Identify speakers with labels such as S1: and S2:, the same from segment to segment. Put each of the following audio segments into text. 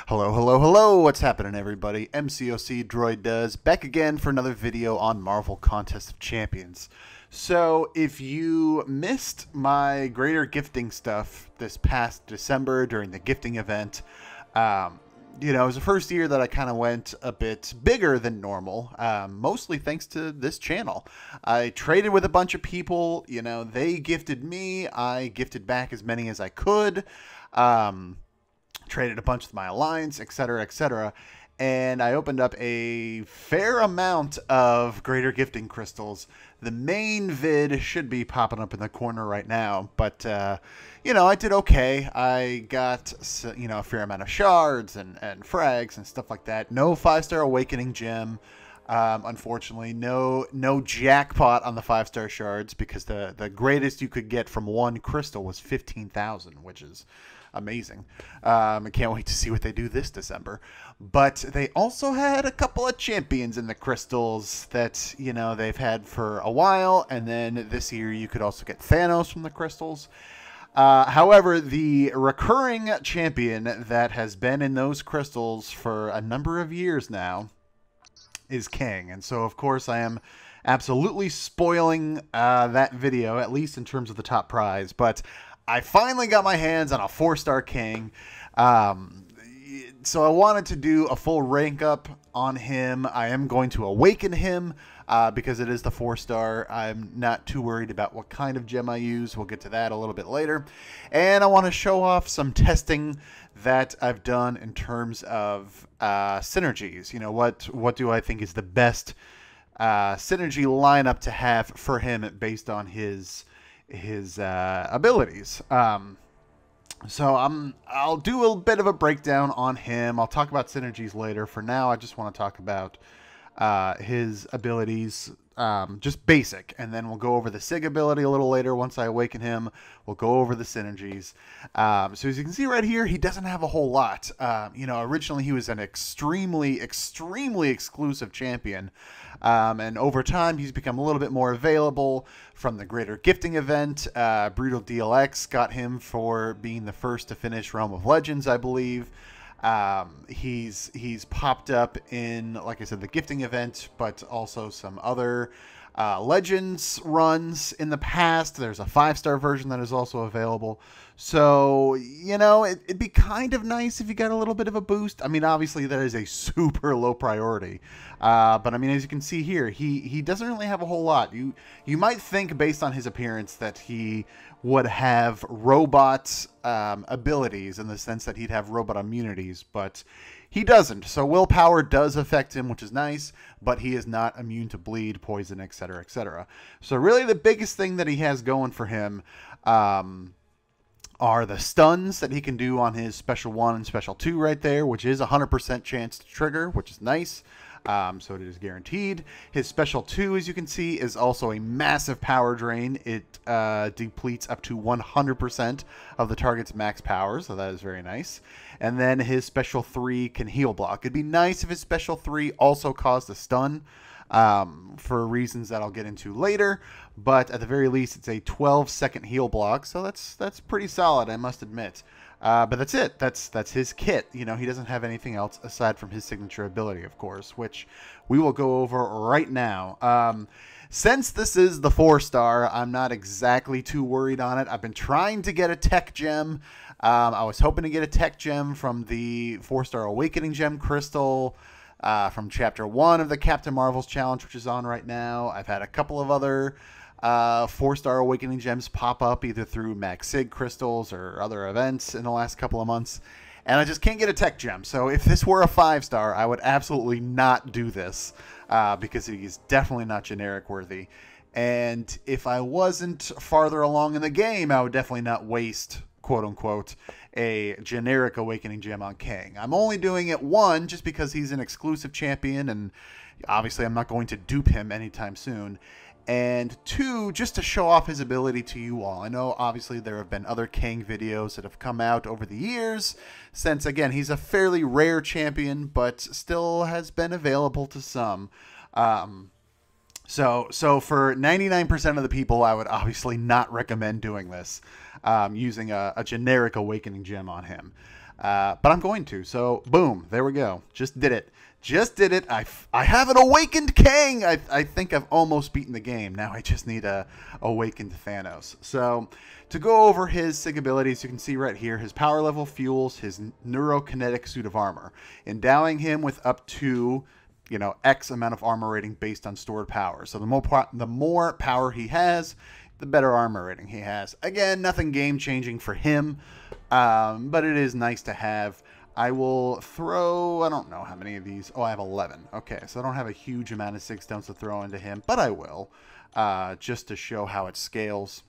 S1: Hello, hello, hello, what's happening everybody? MCOC Droid does, back again for another video on Marvel Contest of Champions. So, if you missed my greater gifting stuff this past December during the gifting event, it was the first year that I kind of went a bit bigger than normal, mostly thanks to this channel. I traded with a bunch of people, they gifted me, I gifted back as many as I could, traded a bunch with my alliance, etc., etc., and I opened up a fair amount of greater gifting crystals. The main vid should be popping up in the corner right now, but I did okay. I got a fair amount of shards and frags and stuff like that. No 5-star awakening gem. Unfortunately, no jackpot on the 5-star shards, because the greatest you could get from one crystal was 15,000, which is amazing. I can't wait to see what they do this December. But they also had a couple of champions in the crystals that, they've had for a while. And then this year you could also get Thanos from the crystals. However, the recurring champion that has been in those crystals for a number of years now is Kang. And so, of course, I am absolutely spoiling that video, at least in terms of the top prize. But I finally got my hands on a 4-star Kang. So I wanted to do a full rank up on him. I am going to awaken him because it is the 4-star. I'm not too worried about what kind of gem I use. We'll get to that a little bit later. And I want to show off some testing that I've done in terms of synergies. What do I think is the best synergy lineup to have for him based on his abilities. So I'll do a bit of a breakdown on him. I'll talk about synergies later. For now, I just want to talk about his abilities, just basic, and then we'll go over the Sig ability a little later. Once I awaken him, we'll go over the synergies. So as you can see right here, he doesn't have a whole lot. Originally he was an extremely exclusive champion, and over time he's become a little bit more available from the greater gifting event. Brutal DLX got him for being the first to finish Realm of Legends, I believe. He's popped up in, like I said, the gifting event, but also some other Legends runs in the past. There's a 5-star version that is also available. So, it'd be kind of nice if you got a little bit of a boost. I mean, obviously that is a super low priority. But I mean, as you can see here, he doesn't really have a whole lot. You might think, based on his appearance, that he would have robot abilities, in the sense that he'd have robot immunities, but he doesn't. So willpower does affect him, which is nice, but he is not immune to bleed, poison, etc., etc. So really the biggest thing that he has going for him are the stuns that he can do on his Special 1 and Special 2 right there, which is 100% chance to trigger, which is nice. So it is guaranteed. His Special 2, as you can see, is also a massive power drain. It depletes up to 100% of the target's max power, so that is very nice. And then his Special 3 can heal block. It'd be nice if his Special 3 also caused a stun, for reasons that I'll get into later. But at the very least, it's a 12-second heal block, so that's pretty solid, I must admit. But that's it. That's his kit. He doesn't have anything else aside from his signature ability, of course, which we will go over right now. Since this is the 4-star, I'm not exactly too worried on it. I've been trying to get a tech gem. I was hoping to get a tech gem from the 4-star awakening gem crystal, from Chapter 1 of the Captain Marvel's challenge, which is on right now. I've had a couple of other 4-star awakening gems pop up, either through Max Sig crystals or other events in the last couple of months, and I just can't get a tech gem. So if this were a 5-star, I would absolutely not do this, because he's definitely not generic worthy. And if I wasn't farther along in the game, I would definitely not waste, quote unquote, a generic awakening gem on Kang. I'm only doing it, 1, just because he's an exclusive champion, and obviously I'm not going to dupe him anytime soon. And 2, just to show off his ability to you all. I know, obviously, there have been other Kang videos that have come out over the years, since, again, he's a fairly rare champion, but still has been available to some. So for 99% of the people, I would obviously not recommend doing this, using a generic awakening gem on him. But I'm going to. So, boom, there we go. Just did it. Just did it. I have an awakened Kang. I think I've almost beaten the game. Now I just need a awakened Thanos. So to go over his SIG abilities, you can see right here, his power level fuels his neurokinetic suit of armor, endowing him with up to, you know, X amount of armor rating based on stored power. So the more power he has, the better armor rating he has. Again, nothing game-changing for him, but it is nice to have. I will throw, I don't know how many of these. Oh, I have 11. Okay, so I don't have a huge amount of 6 stones to throw into him, but I will, just to show how it scales.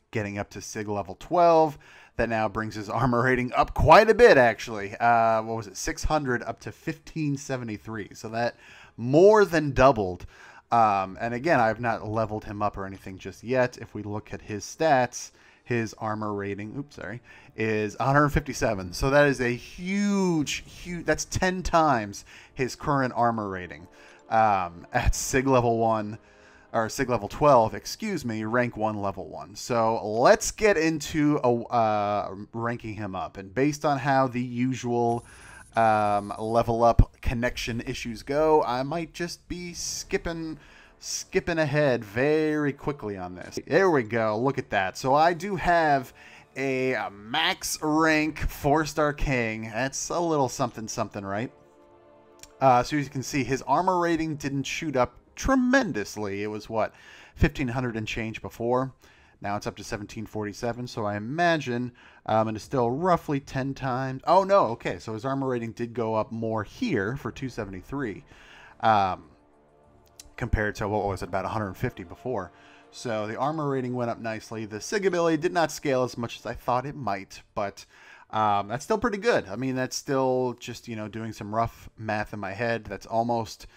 S1: Getting up to SIG level 12. That now brings his armor rating up quite a bit, actually. What was it? 600 up to 1573. So that more than doubled. And again, I've not leveled him up or anything just yet. If we look at his stats, his armor rating, is 157. So that is a huge, that's 10 times his current armor rating. At SIG level 1, or SIG level 12, excuse me, rank 1, level 1. So let's get into ranking him up. And based on how the usual level up connection issues go, I might just be skipping ahead very quickly on this. There we go. Look at that. So I do have a max rank 4-star Kang. That's a little something something, right? So as you can see, his armor rating didn't shoot up tremendously. It was what, 1500 and change before. Now it's up to 1747. So I imagine it is still roughly 10 times. Oh no, okay. So his armor rating did go up more here for 273. Compared to, what was it, about 150 before. So the armor rating went up nicely. The SIG ability did not scale as much as I thought it might, but that's still pretty good. I mean, that's still just, you know, doing some rough math in my head. That's almost,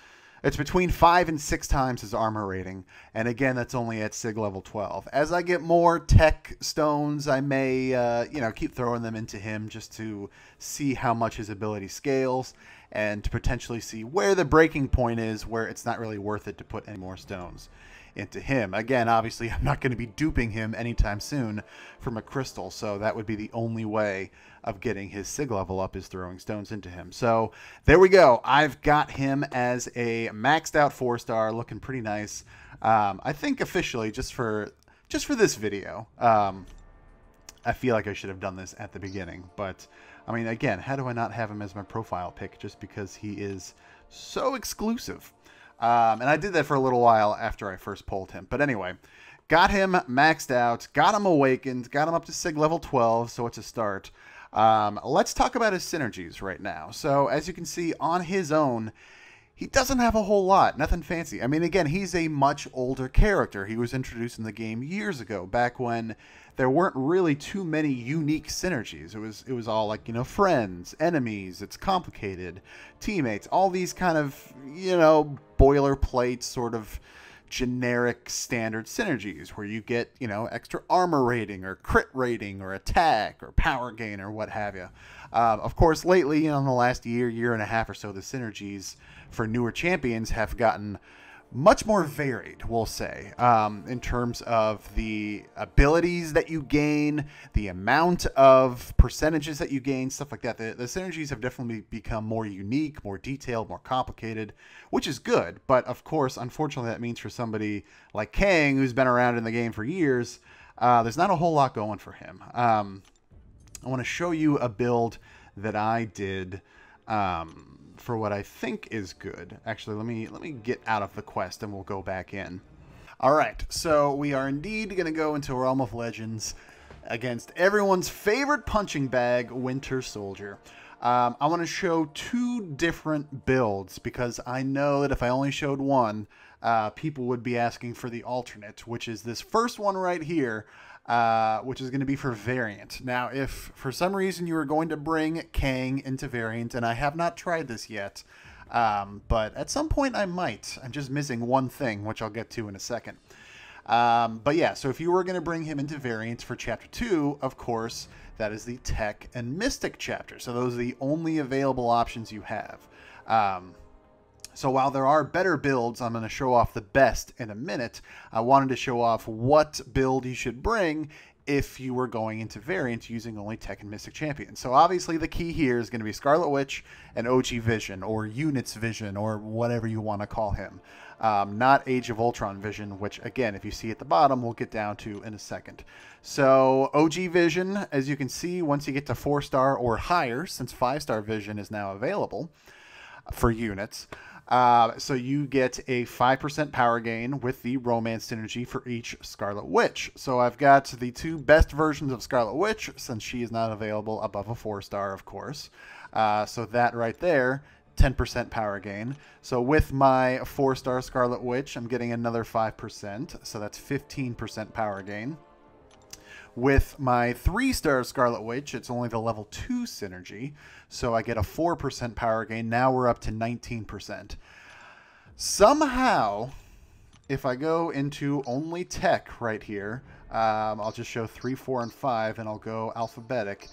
S1: it's between 5 and 6 times his armor rating. And again, that's only at SIG level 12. As I get more tech stones, I may, you know, keep throwing them into him just to see how much his ability scales, and to potentially see where the breaking point is, where it's not really worth it to put any more stones into him. Again, obviously, I'm not going to be duping him anytime soon from a crystal, so that would be the only way of getting his SIG level up, is throwing stones into him. So there we go. I've got him as a maxed out 4-star, looking pretty nice. I think officially, just for this video, I feel like I should have done this at the beginning, but I mean, again, how do I not have him as my profile pick just because he is so exclusive? And I did that for a little while after I first pulled him. But anyway, got him maxed out, got him awakened, got him up to SIG level 12, so it's a start. Let's talk about his synergies right now. So as you can see, on his own, he doesn't have a whole lot, nothing fancy. I mean, again, he's a much older character. He was introduced in the game years ago, back when there weren't really too many unique synergies. It was all like, you know, friends, enemies, it's complicated, teammates, all these kind of, you know, boilerplate sort of generic standard synergies where you get, you know, extra armor rating or crit rating or attack or power gain or what have you. Of course, lately, you know, in the last year and a half or so, the synergies for newer champions have gotten much more varied, we'll say, in terms of the abilities that you gain, the amount of percentages that you gain, stuff like that. The synergies have definitely become more unique, more detailed, more complicated, which is good. But of course, unfortunately, that means for somebody like Kang, who's been around in the game for years, there's not a whole lot going for him. I want to show you a build that I did for what I think is good. Actually, let me get out of the quest and we'll go back in. All right, so we are indeed going to go into Realm of Legends against everyone's favorite punching bag, Winter Soldier. I want to show 2 different builds because I know that if I only showed one, people would be asking for the alternate, which is this first one right here, which is going to be for variant. Now, if for some reason you were going to bring Kang into variant, and I have not tried this yet, but at some point I might. I'm just missing one thing, which I'll get to in a second. But yeah, so if you were going to bring him into variant for Chapter 2, of course, that is the Tech and Mystic chapter. So those are the only available options you have. So while there are better builds, I'm going to show off the best in a minute. I wanted to show off what build you should bring if you were going into variant using only Tech and Mystic Champions. So obviously the key here is going to be Scarlet Witch and OG Vision, or Units Vision, or whatever you want to call him. Not Age of Ultron Vision, which again, if you see at the bottom, we'll get down to in a second. So OG Vision, as you can see, once you get to 4-star or higher, since 5-star Vision is now available for units, so you get a 5% power gain with the Romance Synergy for each Scarlet Witch. So I've got the 2 best versions of Scarlet Witch, since she is not available above a 4-star, of course. So that right there, 10% power gain. So with my 4-star Scarlet Witch, I'm getting another 5%, so that's 15% power gain. With my 3-star Scarlet Witch, it's only the level 2 synergy, so I get a 4% power gain. Now we're up to 19%. Somehow, if I go into only tech right here, I'll just show 3, 4, and 5, and I'll go alphabetic.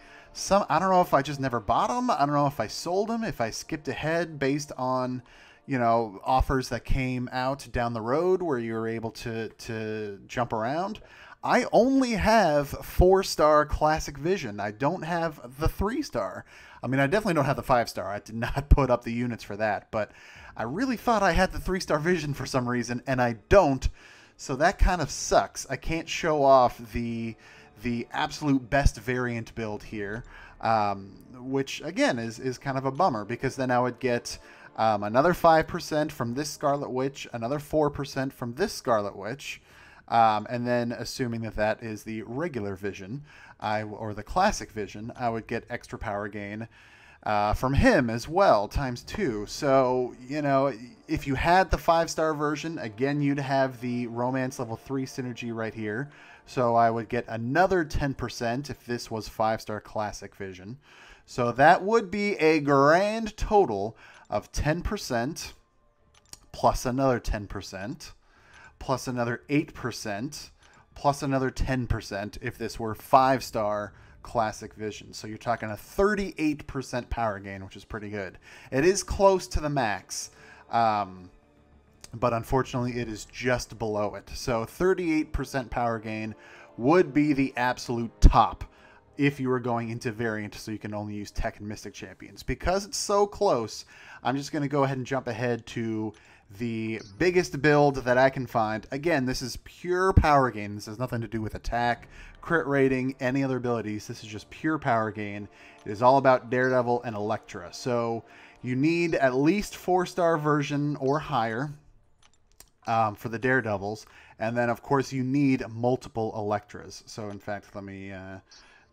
S1: I don't know if I just never bought them. I don't know if I sold them, if I skipped ahead based on, you know, offers that came out down the road where you were able to jump around. I only have 4-star Classic Vision. I don't have the 3-star. I mean, I definitely don't have the 5-star. I did not put up the units for that, but I really thought I had the 3-star Vision for some reason, and I don't. So that kind of sucks. I can't show off the absolute best variant build here, which again is kind of a bummer, because then I would get another 5% from this Scarlet Witch, another 4% from this Scarlet Witch. And then, assuming that that is the regular Vision, or the Classic Vision, I would get extra power gain from him as well, ×2. So, you know, if you had the 5-star version, again, you'd have the Romance level 3 synergy right here. So I would get another 10% if this was 5-star Classic Vision. So that would be a grand total of 10% plus another 10%. Plus another 8%, plus another 10% if this were 5-star Classic Vision. So you're talking a 38% power gain, which is pretty good. It is close to the max, but unfortunately it is just below it. So 38% power gain would be the absolute top if you were going into variant, so you can only use Tech and Mystic Champions. Because it's so close, I'm just going to go ahead and jump ahead to the biggest build that I can find. Again, this is pure power gain. This has nothing to do with attack, crit rating, any other abilities. This is just pure power gain. It is all about Daredevil and Elektra. So you need at least 4-star version or higher for the Daredevils. And then, of course, you need multiple Elektras. So, in fact, let me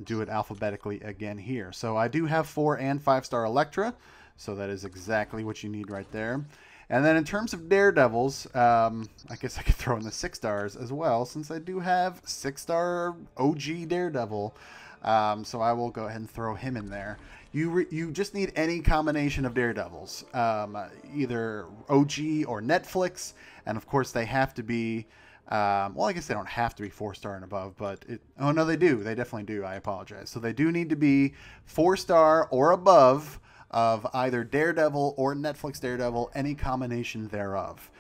S1: do it alphabetically again here. So I do have 4 and 5-star Elektra. So that is exactly what you need right there. And then in terms of Daredevils, I guess I could throw in the 6-stars as well, since I do have 6-star OG Daredevil. So I will go ahead and throw him in there. You just need any combination of Daredevils, either OG or Netflix, and of course they have to be, well, I guess they don't have to be 4-star and above, but oh no, they do. They definitely do. I apologize. So they do need to be 4-star or above of either Daredevil or Netflix Daredevil, any combination thereof.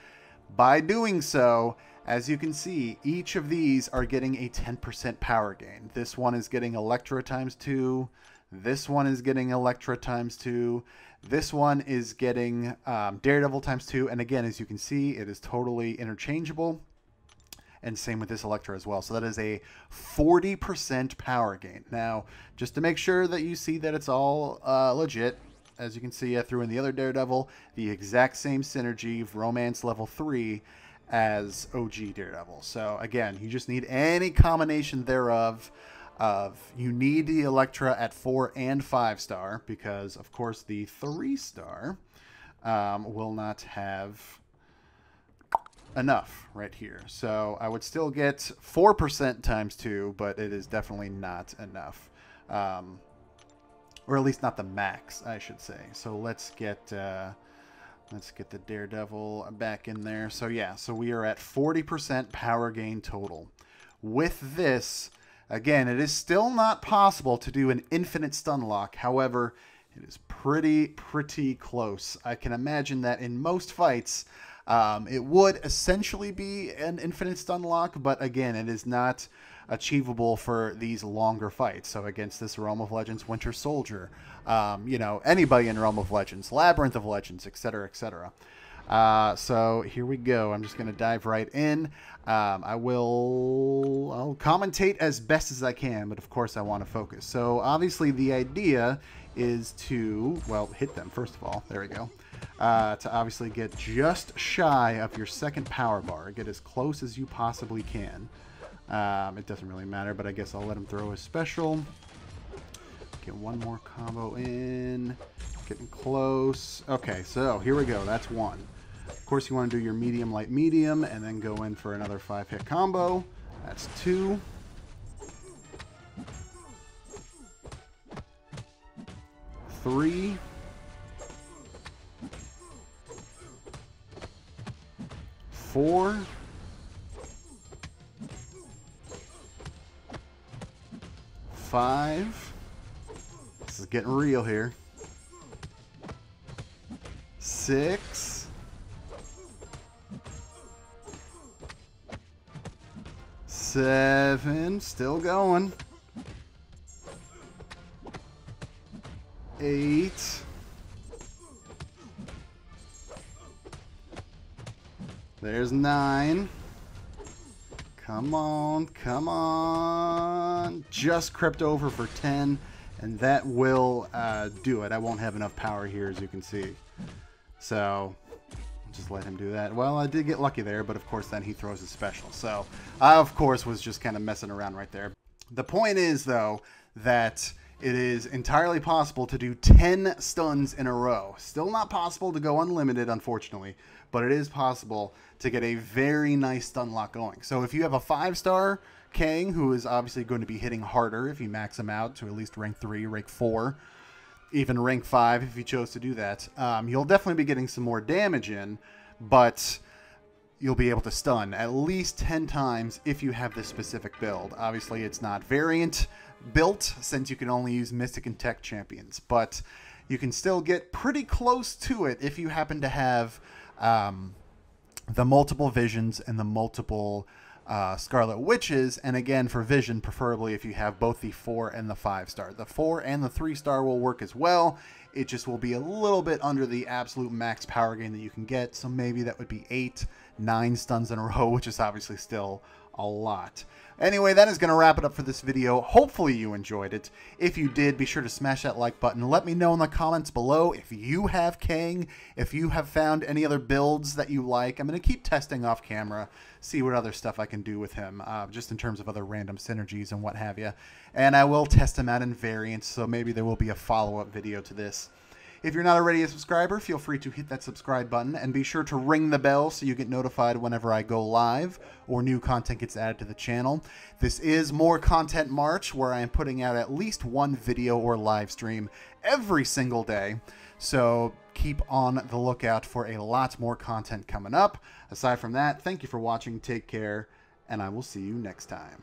S1: By doing so, as you can see, each of these are getting a 10% power gain. This one is getting Elektra ×2. This one is getting Elektra ×2. This one is getting Daredevil ×2. And again, as you can see, it is totally interchangeable. And same with this Elektra as well. So that is a 40% power gain. Now, just to make sure that you see that it's all legit, as you can see, I threw in the other Daredevil, the exact same synergy of Romance level 3 as OG Daredevil. So again, you just need any combination thereof. You need the Elektra at 4 and 5-star, because of course the 3-star will not have enough right here. So I would still get 4% ×2, but it is definitely not enough. Or at least not the max, I should say. So let's get the Daredevil back in there. So yeah, so we are at 40% power gain total. With this, again, it is still not possible to do an infinite stun lock. However, it is pretty close. I can imagine that in most fights, It would essentially be an infinite stun lock, but again, it is not achievable for these longer fights. So against this Realm of Legends Winter Soldier, you know, anybody in Realm of Legends, Labyrinth of Legends, etc., etc. So here we go. I'm just going to dive right in. I'll commentate as best as I can, but of course I want to focus. So obviously the idea is to, well, hit them first of all. There we go. To obviously get just shy of your second power bar. Get as close as you possibly can. It doesn't really matter, but I guess I'll let him throw his special. Get one more combo in. Getting close. Okay, so here we go. That's one. Of course, you want to do your medium, light, medium, and then go in for another 5-hit combo. That's 2. 3. 4. 5. This is getting real here. 6. 7. Still going. 8. There's 9. Come on, come on. Just crept over for 10, and that will do it. I won't have enough power here, as you can see. So just let him do that. Well, I did get lucky there, but of course then he throws his special. So I, of course, was just kind of messing around right there. The point is, though, that it is entirely possible to do 10 stuns in a row. Still not possible to go unlimited, unfortunately, but it is possible to get a very nice stun lock going. So if you have a 5-star Kang, who is obviously going to be hitting harder if you max him out to at least rank 3, rank 4, even rank 5 if you chose to do that, you'll definitely be getting some more damage in, but you'll be able to stun at least 10 times if you have this specific build. Obviously, it's not variant built, since you can only use Mystic and Tech champions, but you can still get pretty close to it if you happen to have the multiple visions and the multiple Scarlet Witches, and again for Vision, preferably if you have both the 4 and the 5-star. The 4 and the 3-star will work as well. It just will be a little bit under the absolute max power gain that you can get, so maybe that would be 8, 9 stuns in a row, which is obviously still a lot. Anyway, that is going to wrap it up for this video. Hopefully you enjoyed it. If you did, be sure to smash that like button. Let me know in the comments below if you have Kang, if you have found any other builds that you like. I'm going to keep testing off camera, see what other stuff I can do with him, just in terms of other random synergies and what have you. And I will test him out in variants, so maybe there will be a follow-up video to this. If you're not already a subscriber, feel free to hit that subscribe button and be sure to ring the bell so you get notified whenever I go live or new content gets added to the channel. This is More Content March, where I am putting out at least one video or live stream every single day. So keep on the lookout for a lot more content coming up. Aside from that, thank you for watching, take care, and I will see you next time.